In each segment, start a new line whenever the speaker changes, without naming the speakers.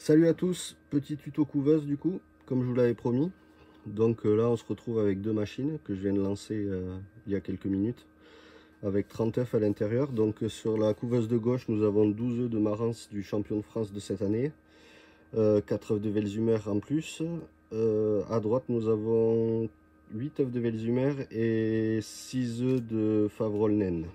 Salut à tous, petit tuto couveuse du coup, comme je vous l'avais promis. Donc là on se retrouve avec deux machines que je viens de lancer il y a quelques minutes, avec 30 œufs à l'intérieur. Donc sur la couveuse de gauche nous avons 12 œufs de Marans du champion de France de cette année, 4 œufs de Velsumer en plus. À droite nous avons 8 œufs de Velsumer et 6 œufs de Favrol naine.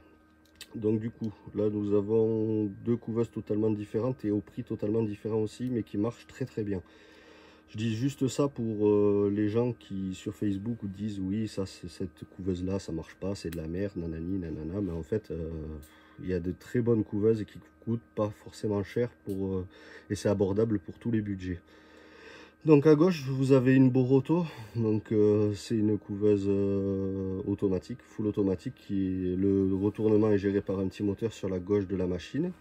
Donc du coup, là nous avons deux couveuses totalement différentes et au prix totalement différent aussi, mais qui marchent très très bien. Je dis juste ça pour les gens qui sur Facebook disent oui, ça c'est cette couveuse là, ça marche pas, c'est de la merde, nanani, nanana. Mais en fait, il y a de très bonnes couveuses et qui coûtent pas forcément cher pour et c'est abordable pour tous les budgets. Donc à gauche, vous avez une Boroto, donc c'est une couveuse automatique, full automatique, le retournement est géré par un petit moteur sur la gauche de la machine.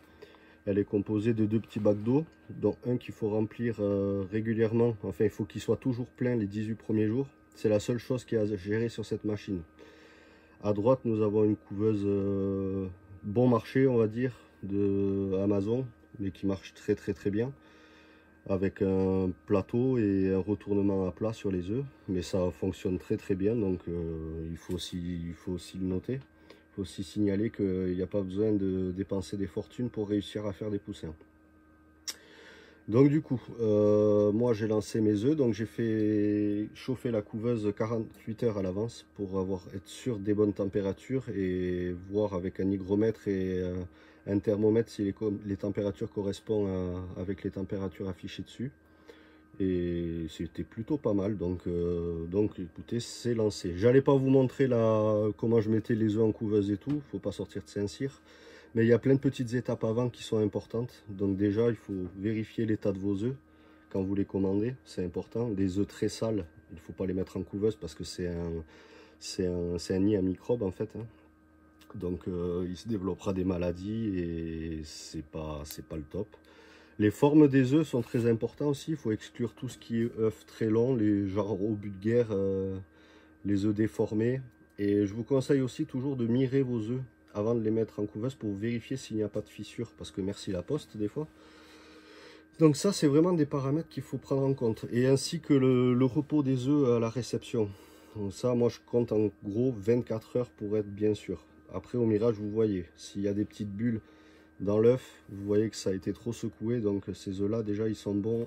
Elle est composée de deux petits bacs d'eau, dont un qu'il faut remplir régulièrement, enfin il faut qu'il soit toujours plein les 18 premiers jours. C'est la seule chose qui est à gérer sur cette machine. À droite, nous avons une couveuse bon marché, on va dire, de Amazon, mais qui marche très très bien, avec un plateau et un retournement à plat sur les œufs, mais ça fonctionne très bien, donc il faut aussi le noter. Il faut aussi signaler qu'il n'y a pas besoin de dépenser des fortunes pour réussir à faire des poussins. Donc du coup, moi j'ai lancé mes œufs, donc j'ai fait chauffer la couveuse 48 heures à l'avance pour être sûr des bonnes températures et voir avec un hygromètre et un thermomètre si les températures correspondent avec les températures affichées dessus. Et c'était plutôt pas mal, donc écoutez, c'est lancé. J'allais pas vous montrer comment je mettais les œufs en couveuse et tout, faut pas sortir de Saint-Cyr. Mais il y a plein de petites étapes avant qui sont importantes. Donc déjà, il faut vérifier l'état de vos œufs quand vous les commandez, c'est important. Les œufs très sales, il ne faut pas les mettre en couveuse parce que c'est un nid à microbes en fait, hein. Donc il se développera des maladies et c'est pas le top. Les formes des œufs sont très importantes aussi. Il faut exclure tout ce qui est œufs très longs, les genre au but de guerre, les œufs déformés. Et je vous conseille aussi toujours de mirer vos œufs avant de les mettre en couveuse pour vérifier s'il n'y a pas de fissure, parce que merci la poste des fois. Donc ça, c'est vraiment des paramètres qu'il faut prendre en compte. Et ainsi que le repos des œufs à la réception. Donc ça, moi je compte en gros 24 heures pour être bien sûr. Après au mirage, vous voyez, s'il y a des petites bulles dans l'œuf, vous voyez que ça a été trop secoué, donc ces œufs là déjà ils sont bons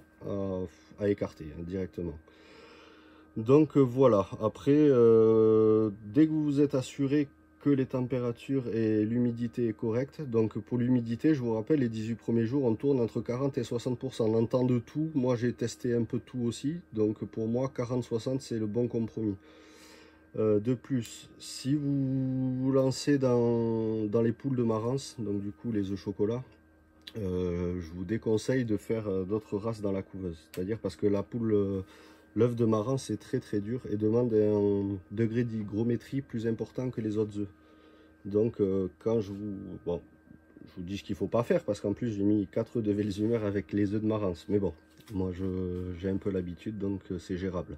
à écarter hein, directement. Donc voilà, après dès que vous vous êtes assuré que les températures et l'humidité est correcte, donc pour l'humidité je vous rappelle les 18 premiers jours on tourne entre 40 et 60%, on entend de tout, moi j'ai testé un peu tout aussi, donc pour moi 40-60 c'est le bon compromis. De plus, si vous vous lancez dans les poules de Marans, donc du coup les œufs chocolat, je vous déconseille de faire d'autres races dans la couveuse. C'est-à-dire parce que l'œuf de Marans c'est très dur et demande un degré d'hygrométrie plus important que les autres œufs. Donc quand bon, je vous dis ce qu'il ne faut pas faire parce qu'en plus j'ai mis 4 œufs de Velsumer avec les œufs de Marans. Mais bon, moi j'ai un peu l'habitude donc c'est gérable.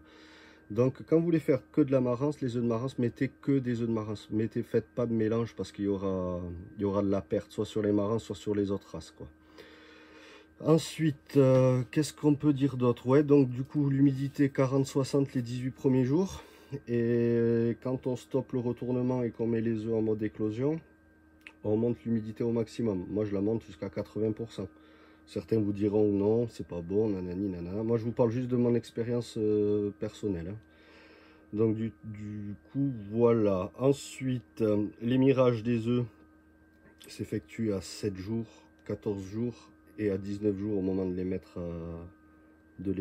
Donc quand vous voulez faire que de la Marans, les œufs de Marans, mettez que des œufs de Marans. Faites pas de mélange parce qu'il y aura de la perte, soit sur les Marans, soit sur les autres races, quoi. Ensuite, qu'est-ce qu'on peut dire d'autre? Ouais, donc du coup, l'humidité 40-60 les 18 premiers jours. Et quand on stoppe le retournement et qu'on met les œufs en mode éclosion, on monte l'humidité au maximum. Moi, je la monte jusqu'à 80%. Certains vous diront non, c'est pas bon, nanani, nanana. Moi, je vous parle juste de mon expérience personnelle, hein. Donc du coup, voilà. Ensuite, l'émirage des œufs s'effectue à 7 jours, 14 jours et à 19 jours au moment de les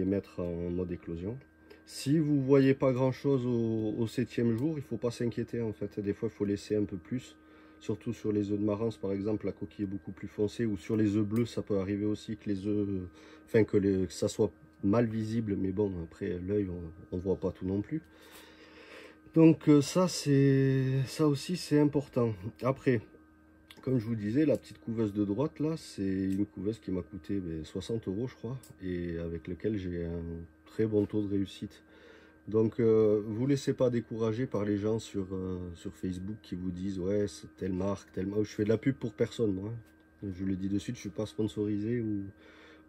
mettre en mode éclosion. Si vous voyez pas grand chose au 7e jour, il faut pas s'inquiéter en fait. Des fois, il faut laisser un peu plus. Surtout sur les œufs de Marans, par exemple, la coquille est beaucoup plus foncée. Ou sur les œufs bleus, ça peut arriver aussi que les œufs, enfin que ça soit mal visible. Mais bon, après l'œil, on voit pas tout non plus. Donc ça aussi c'est important. Après, comme je vous disais, la petite couveuse de droite là, c'est une couveuse qui m'a coûté 60 € je crois, et avec lequel j'ai un très bon taux de réussite. Donc vous laissez pas décourager par les gens sur Facebook qui vous disent ouais c'est telle marque, telle marque. Je fais de la pub pour personne moi, hein. Je le dis de suite, je suis pas sponsorisé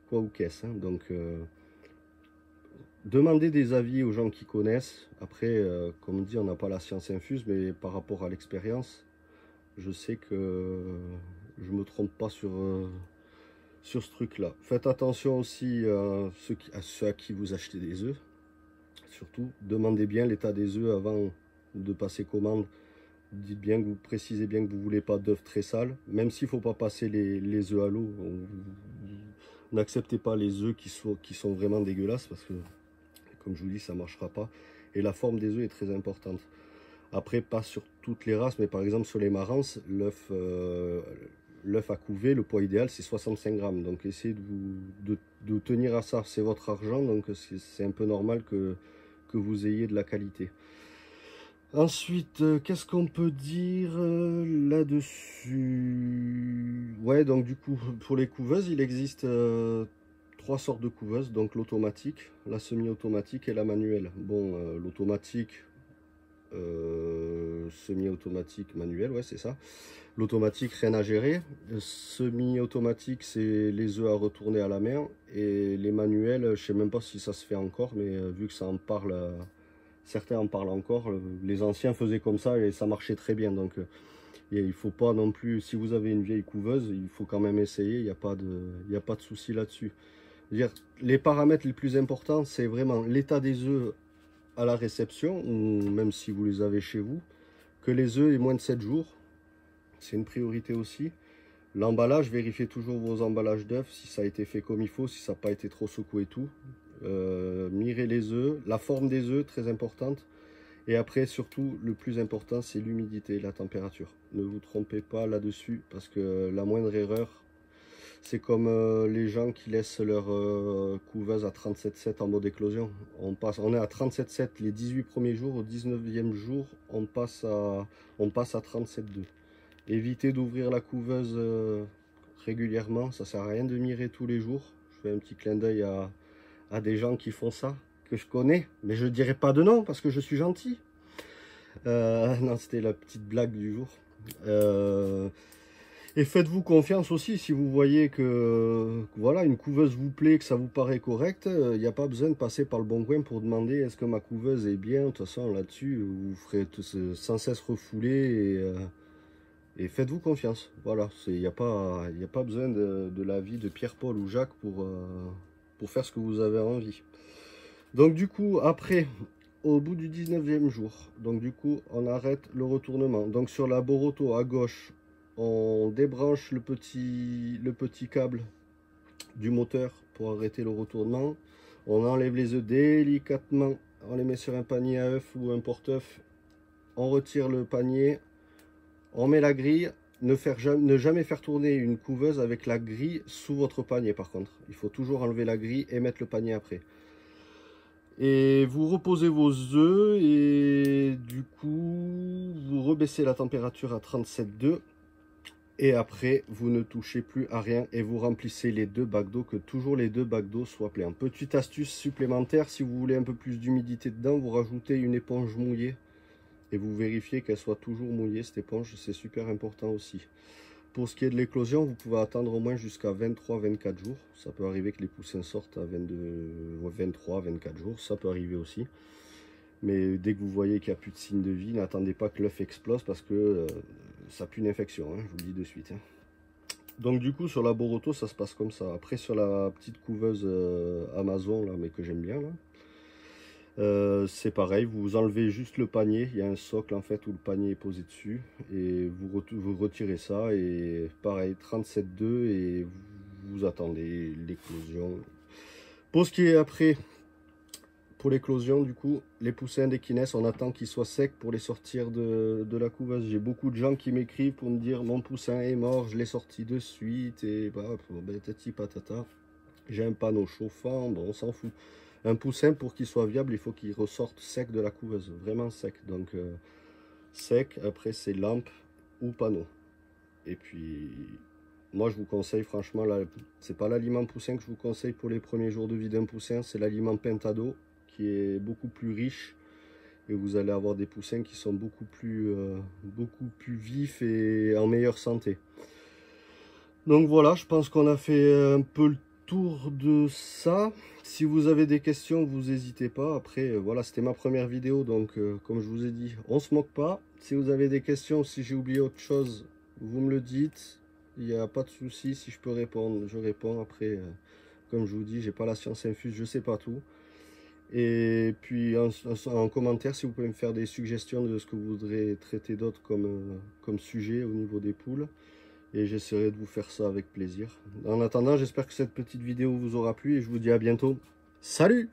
quoi ou qu'est-ce. Hein. Donc, demandez des avis aux gens qui connaissent. Après, comme on dit, on n'a pas la science infuse, mais par rapport à l'expérience, je sais que je me trompe pas sur ce truc-là. Faites attention aussi à ceux à qui vous achetez des œufs. Surtout, demandez bien l'état des œufs avant de passer commande. Dites bien que vous précisez bien que vous ne voulez pas d'œufs très sales. Même s'il ne faut pas passer les œufs à l'eau. N'acceptez pas les œufs qui sont vraiment dégueulasses parce que, comme je vous dis, ça ne marchera pas. Et la forme des œufs est très importante. Après, pas sur toutes les races, mais par exemple sur les Marans, l'œuf à couver, le poids idéal c'est 65 grammes. Donc essayez de tenir à ça, c'est votre argent, donc c'est un peu normal que vous ayez de la qualité. Ensuite, qu'est-ce qu'on peut dire là-dessus? Ouais, donc du coup, pour les couveuses, il existe 3 sortes de couveuses, donc l'automatique, la semi-automatique et la manuelle. Bon, l'automatique, semi-automatique, manuel, ouais, c'est ça. L'automatique, rien à gérer. Semi-automatique, c'est les œufs à retourner à la main. Et les manuels, je sais même pas si ça se fait encore, mais vu que ça en parle, certains en parlent encore. Les anciens faisaient comme ça et ça marchait très bien. Donc, il faut pas non plus, si vous avez une vieille couveuse, il faut quand même essayer. Il n'y a pas de souci là-dessus. Les paramètres les plus importants, c'est vraiment l'état des œufs à la réception, ou même si vous les avez chez vous, que les œufs aient moins de 7 jours, c'est une priorité aussi. L'emballage, vérifiez toujours vos emballages d'œufs, si ça a été fait comme il faut, si ça n'a pas été trop secoué et tout. Mirez les œufs, la forme des œufs, très importante. Et après, surtout, le plus important, c'est l'humidité, la température. Ne vous trompez pas là-dessus, parce que la moindre erreur, c'est comme les gens qui laissent leur couveuse à 37,7 en mode éclosion. On est à 37,7 les 18 premiers jours, au 19e jour, on passe à 37,2. Évitez d'ouvrir la couveuse régulièrement, ça sert à rien de mirer tous les jours. Je fais un petit clin d'œil à des gens qui font ça, que je connais, mais je ne dirai pas de nom parce que je suis gentil. Non, c'était la petite blague du jour. Et faites-vous confiance aussi si vous voyez que voilà, une couveuse vous plaît, que ça vous paraît correct. Il n'y a pas besoin de passer par le bon coin pour demander est-ce que ma couveuse est bien. De toute façon, là-dessus, vous ferez sans cesse refouler et faites-vous confiance. Voilà, il n'y a pas besoin de l'avis de Pierre, Paul ou Jacques pour faire ce que vous avez envie. Donc du coup, après, au bout du 19e jour, donc du coup, on arrête le retournement. Donc sur la Boruto à gauche, on débranche le petit câble du moteur pour arrêter le retournement. On enlève les œufs délicatement, on les met sur un panier à œufs ou un porte-œufs. On retire le panier, on met la grille. Ne jamais faire tourner une couveuse avec la grille sous votre panier par contre. Il faut toujours enlever la grille et mettre le panier après. Et vous reposez vos œufs et du coup vous rebaissez la température à 37,2 et après vous ne touchez plus à rien et vous remplissez les 2 bacs d'eau, que toujours les 2 bacs d'eau soient pleins. Petite astuce supplémentaire, si vous voulez un peu plus d'humidité dedans, vous rajoutez une éponge mouillée et vous vérifiez qu'elle soit toujours mouillée, cette éponge, c'est super important aussi. Pour ce qui est de l'éclosion, vous pouvez attendre au moins jusqu'à 23-24 jours. Ça peut arriver que les poussins sortent à 23-24 jours, ça peut arriver aussi. Mais dès que vous voyez qu'il n'y a plus de signe de vie, n'attendez pas que l'œuf explose parce que ça pue une infection, hein, je vous le dis de suite. Hein. Donc du coup, sur la Boruto, ça se passe comme ça. Après, sur la petite couveuse Amazon, là, mais que j'aime bien, là, c'est pareil, vous enlevez juste le panier, il y a un socle en fait où le panier est posé dessus et vous retirez ça et pareil 37,2 et vous attendez l'éclosion. Pour ce qui est après, pour l'éclosion du coup, les poussins d'Equines, on attend qu'ils soient secs pour les sortir de la couveuse. J'ai beaucoup de gens qui m'écrivent pour me dire mon poussin est mort, je l'ai sorti de suite et bah, tati patata. J'ai un panneau chauffant, bon on s'en fout. Un poussin, pour qu'il soit viable, il faut qu'il ressorte sec de la couveuse, vraiment sec. Donc sec, après c'est lampe ou panneau. Et puis moi je vous conseille franchement, c'est pas l'aliment poussin que je vous conseille pour les premiers jours de vie d'un poussin, c'est l'aliment Pentado qui est beaucoup plus riche. Et vous allez avoir des poussins qui sont beaucoup plus vifs et en meilleure santé. Donc voilà, je pense qu'on a fait un peu le tour de ça. Si vous avez des questions, vous n'hésitez pas. Après, voilà, c'était ma première vidéo, donc comme je vous ai dit, on se moque pas. Si vous avez des questions, si j'ai oublié autre chose, vous me le dites. Il n'y a pas de souci. Si je peux répondre, je réponds. Après, comme je vous dis, j'ai pas la science infuse, je sais pas tout. Et puis en commentaire, si vous pouvez me faire des suggestions de ce que vous voudrez traiter d'autre comme sujet au niveau des poules. Et j'essaierai de vous faire ça avec plaisir. En attendant, j'espère que cette petite vidéo vous aura plu et je vous dis à bientôt. Salut!